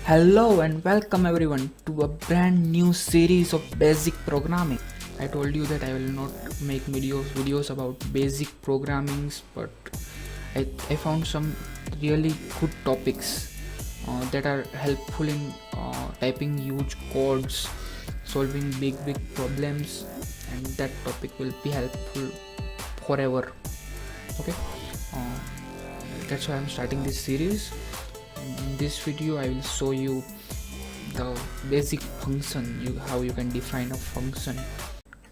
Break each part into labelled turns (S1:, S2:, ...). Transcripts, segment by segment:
S1: Hello and welcome everyone to a brand new series of basic programming. I told you that I will not make videos about basic programmings, but I found some really good topics that are helpful in typing huge codes, solving big problems, and that topic will be helpful forever. Okay, uh, that's why I'm starting this series. In this video I will show you the basic function, how you can define a function.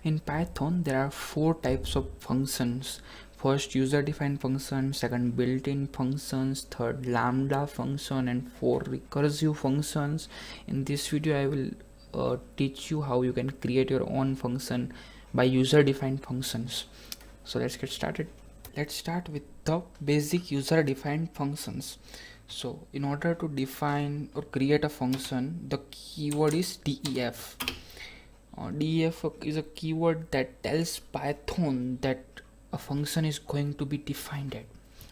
S1: In Python there are four types of functions. First, user defined function, second, built-in functions, third, lambda function, and four, recursive functions. In this video I will teach you how you can create your own function by user defined functions. So let's get started. Let's start with the basic user defined functions. So in order to define or create a function, the keyword is def. Def is a keyword that tells Python that a function is going to be defined at.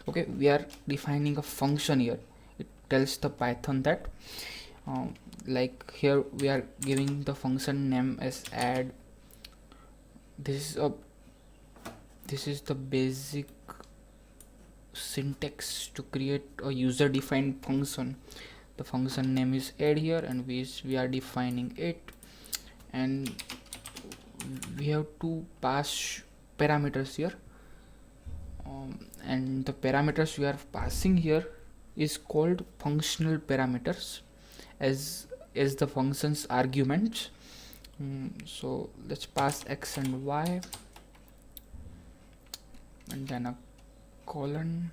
S1: Okay, we are defining a function here. It tells the Python that like here we are giving the function name as add. This is the basic syntax to create a user defined function. The function name is add here, and we are defining it, and we have to pass parameters here, and the parameters we are passing here is called functional parameters as the function's arguments. So let's pass x and y, and then a colon.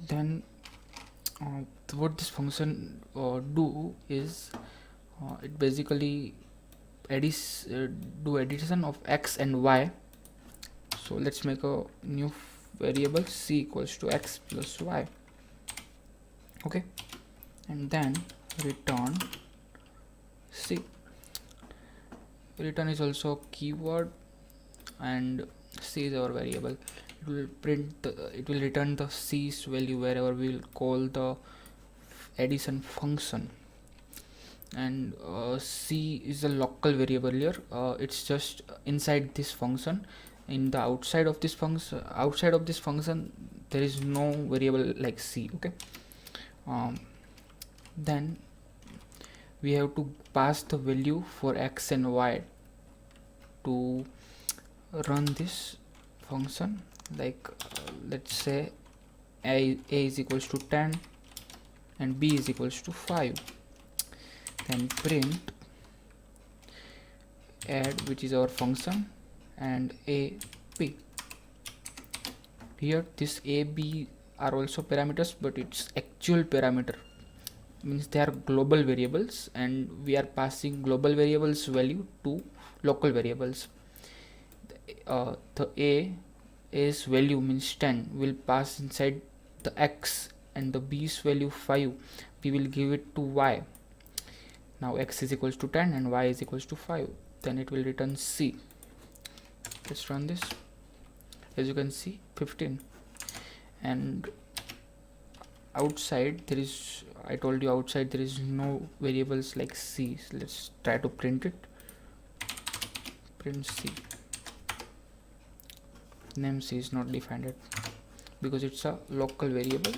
S1: Then what this function do is it basically do addition of x and y. So let's make a new variable, c equals to x plus y. Okay, and then return c. Return is also a keyword, and c is our variable. It will return the c's value wherever we will call the addition function. And c is a local variable here. It's just inside this function. In the outside of this function there is no variable like c. Okay, then we have to pass the value for x and y to run this function. Like let's say a is equals to 10 and b is equals to 5. Then print add, which is our function, and a b. Here this a b are also parameters, but it's actual parameter, means they are global variables, and we are passing global variables value to local variables. The a's value means 10 will pass inside the x, and the b's value 5 we will give it to y. Now x is equals to 10 and y is equals to 5. Then it will return c. Let's run this. As you can see, 15. And outside there is, I told you outside there is no variables like c. So let's try to print it. Print c. Name c is not defined yet because it's a local variable.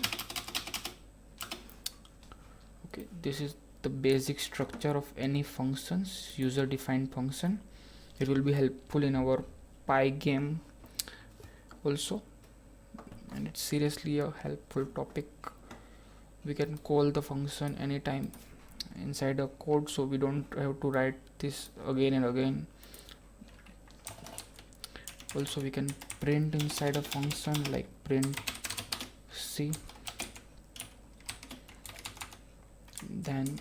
S1: Okay, this is the basic structure of any functions, user defined function. It will be helpful in our Pygame also, and it's seriously a helpful topic. We can call the function anytime inside a code, so we don't have to write this again and again. Also we can print inside a function, like print c. Then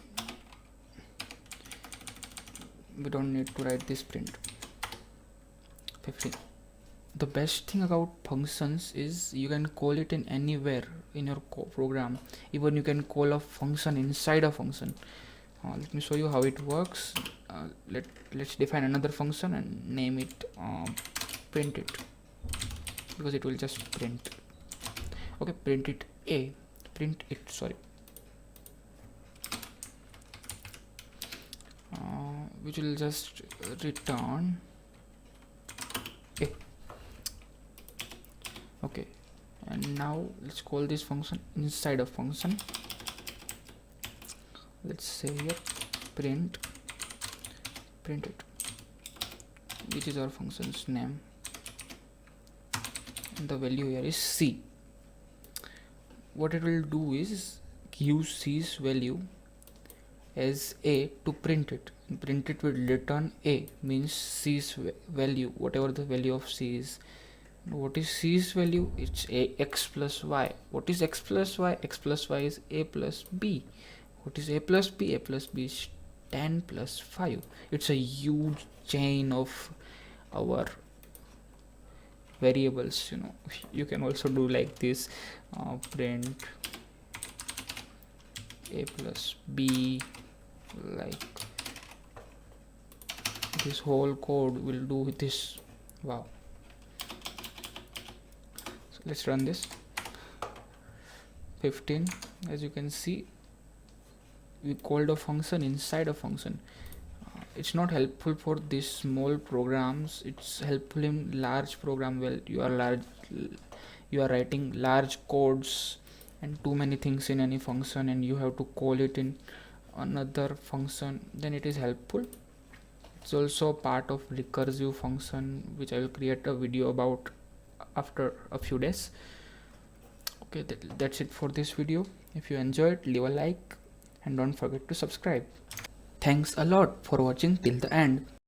S1: we don't need to write this print. 15. The best thing about functions is you can call it in anywhere in your program. Even you can call a function inside a function. Let me show you how it works. Let's define another function and name it print it, because it will just print. Okay, print it, sorry. which will just return a. Okay, and now let's call this function inside a function. Let's say here print it, which is our function's name, and the value here is c. What it will do is use c's value as a to print it. Print it will return a, means c's value, whatever the value of c is. What is c's value? It's a x plus y. What is x plus y? X plus y is a plus b. What is a plus b? A plus b is 10 plus 5. It's a huge chain of our variables. You can also do like this, print a plus b, like this whole code will do this. Wow. So let's run this. 15. As you can see, we called a function inside a function. It's not helpful for these small programs. It's helpful in large program. Well, you are writing large codes and too many things in any function, and you have to call it in another function, then it is helpful. It's also part of recursive function, which I will create a video about after a few days. Okay, that's it for this video. If you enjoyed, leave a like and don't forget to subscribe. Thanks a lot for watching till the end.